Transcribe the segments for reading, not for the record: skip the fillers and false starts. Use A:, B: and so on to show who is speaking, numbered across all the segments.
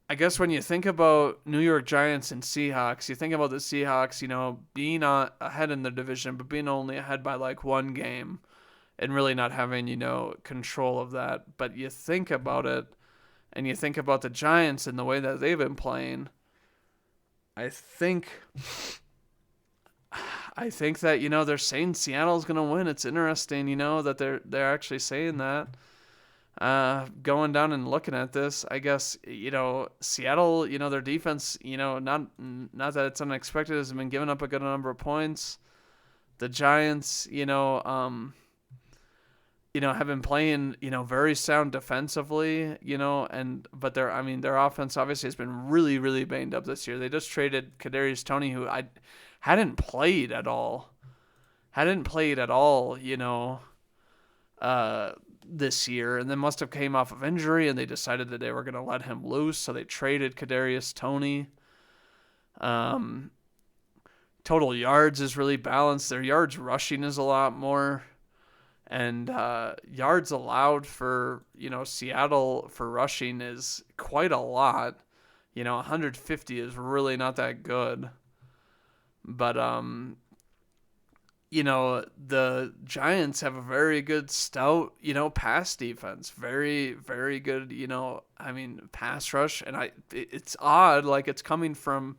A: I guess when you think about New York Giants and Seahawks, you think about the Seahawks, being ahead in the division, but being only ahead by like one game and really not having, control of that. But you think about it and you think about the Giants and the way that they've been playing. I think I think that they're saying Seattle's gonna win. It's interesting, that they're actually saying that. Going down and looking at this, I guess Seattle, their defense, not that it's unexpected, has been giving up a good number of points. The Giants, have been playing, very sound defensively, and but their offense obviously has been really, really banged up this year. They just traded Kadarius Toney, who I hadn't played at all, uh, this year, and then must have came off of injury, and they decided that they were going to let him loose, so they traded Kadarius Toney. Um, Total yards is really balanced. Their yards rushing is a lot more, and yards allowed for Seattle for rushing is quite a lot. 150 is really not that good, but the Giants have a very good stout, pass defense. Very, very good, pass rush. And it's odd, like it's coming from,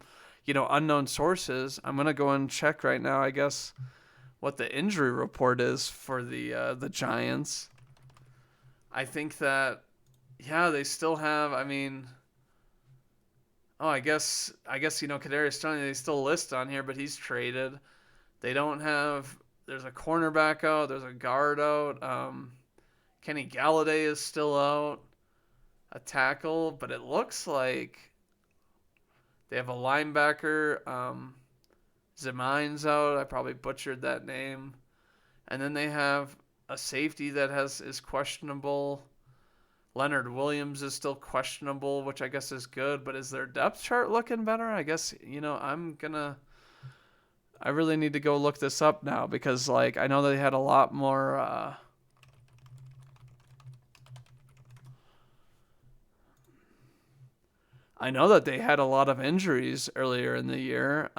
A: unknown sources. I'm gonna go and check right now, I guess, what the injury report is for the Giants. I think that, yeah, they still have. Kadarius Toney they still list on here, but he's traded. They don't have. There's a cornerback out. There's a guard out. Kenny Galladay is still out. A tackle, but it looks like they have a linebacker. Zemine's out. I probably butchered that name. And then they have a safety that is questionable. Leonard Williams is still questionable, which I guess is good. But is their depth chart looking better? I guess I really need to go look this up now because, like, I know they had a lot more. I know that they had a lot of injuries earlier in the year.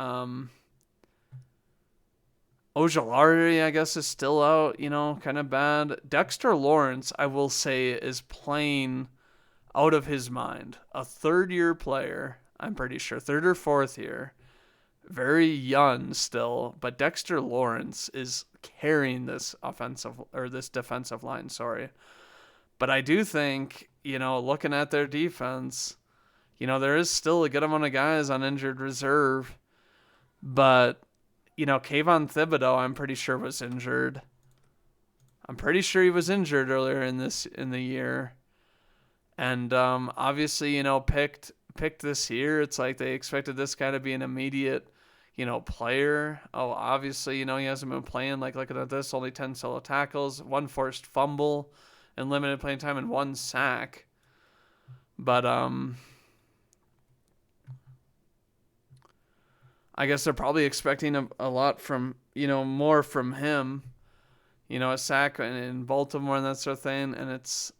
A: Ojolari, I guess, is still out, kind of bad. Dexter Lawrence, I will say, is playing out of his mind. A third-year player, I'm pretty sure, third or fourth year. Very young still, but Dexter Lawrence is carrying this defensive line, sorry. But I do think, looking at their defense, there is still a good amount of guys on injured reserve, but Kayvon Thibodeau, I'm pretty sure was injured. I'm pretty sure he was injured earlier in the year, and obviously, picked this year. It's like they expected this guy to be an immediate, player. Oh, obviously, he hasn't been playing. Like looking at this, only 10 solo tackles, one forced fumble, and limited playing time, and one sack. But I guess they're probably expecting a lot from, more from him, a sack in Baltimore and that sort of thing. And it's,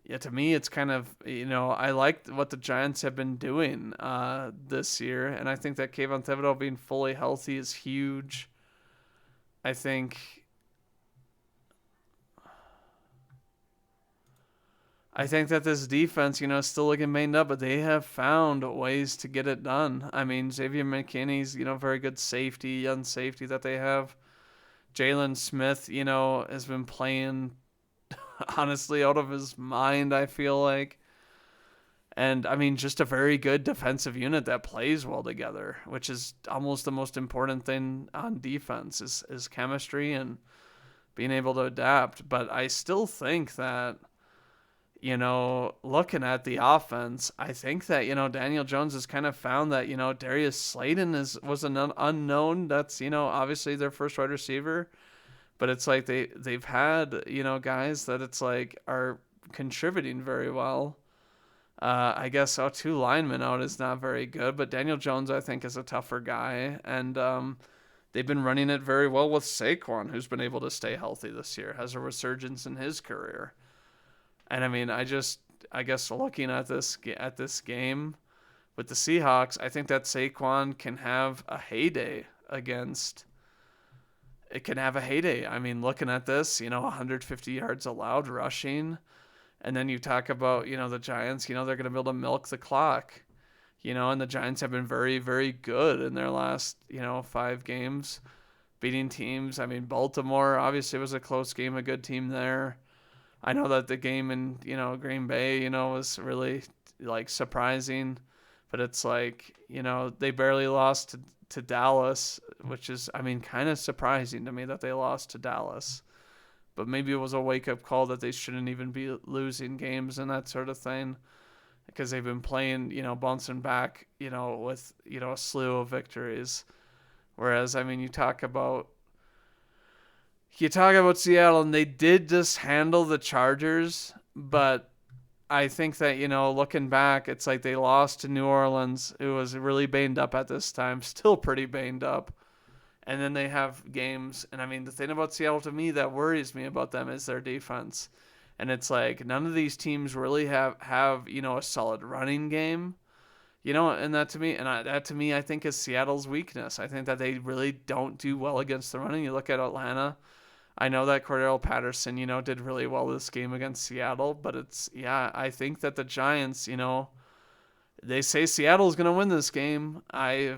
A: yeah, to me, it's kind of, I like what the Giants have been doing this year. And I think that Kayvon Thibodeau being fully healthy is huge. I think that this defense, is still looking banged up, but they have found ways to get it done. Xavier McKinney's, very good young safety that they have. Jalen Smith, has been playing honestly out of his mind, I feel like. And, just a very good defensive unit that plays well together, which is almost the most important thing on defense is chemistry and being able to adapt. But I still think that, looking at the offense, I think that, Daniel Jones has kind of found that, Darius Slayton was an unknown. That's, obviously their first wide receiver. But it's like they've had, guys that it's like are contributing very well. I guess two linemen out is not very good, but Daniel Jones, I think, is a tougher guy. And they've been running it very well with Saquon, who's been able to stay healthy this year, has a resurgence in his career. And I guess looking at this game with the Seahawks, I think that Saquon can have a heyday against. It can have a heyday. I mean, looking at this, 150 yards allowed rushing, and then you talk about, the Giants. They're going to be able to milk the clock. And the Giants have been very, very good in their last, 5 games, beating teams. I mean, Baltimore obviously was a close game, a good team there. I know that the game in, Green Bay, was really like surprising, but it's like, they barely lost to Dallas, which is, I mean, kind of surprising to me that they lost to Dallas. But maybe it was a wake-up call that they shouldn't even be losing games and that sort of thing, because they've been playing, bouncing back, with, a slew of victories. Whereas, I mean, you talk about Seattle, and they did just handle the Chargers, but I think that, looking back, it's like they lost to New Orleans, who was really banged up at this time, still pretty banged up. And then they have games, and I mean, the thing about Seattle to me that worries me about them is their defense. And it's like none of these teams really have a solid running game. And that to me, I think is Seattle's weakness. I think that they really don't do well against the running. You look at Atlanta. I know that Cordell Patterson, did really well this game against Seattle, but I think that the Giants, they say Seattle's going to win this game. I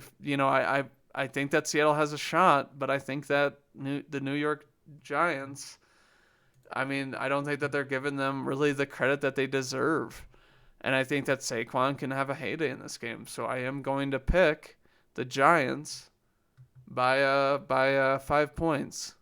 A: think that Seattle has a shot, but I think that the New York Giants, I mean, I don't think that they're giving them really the credit that they deserve. And I think that Saquon can have a heyday in this game. So I am going to pick the Giants by 5 points.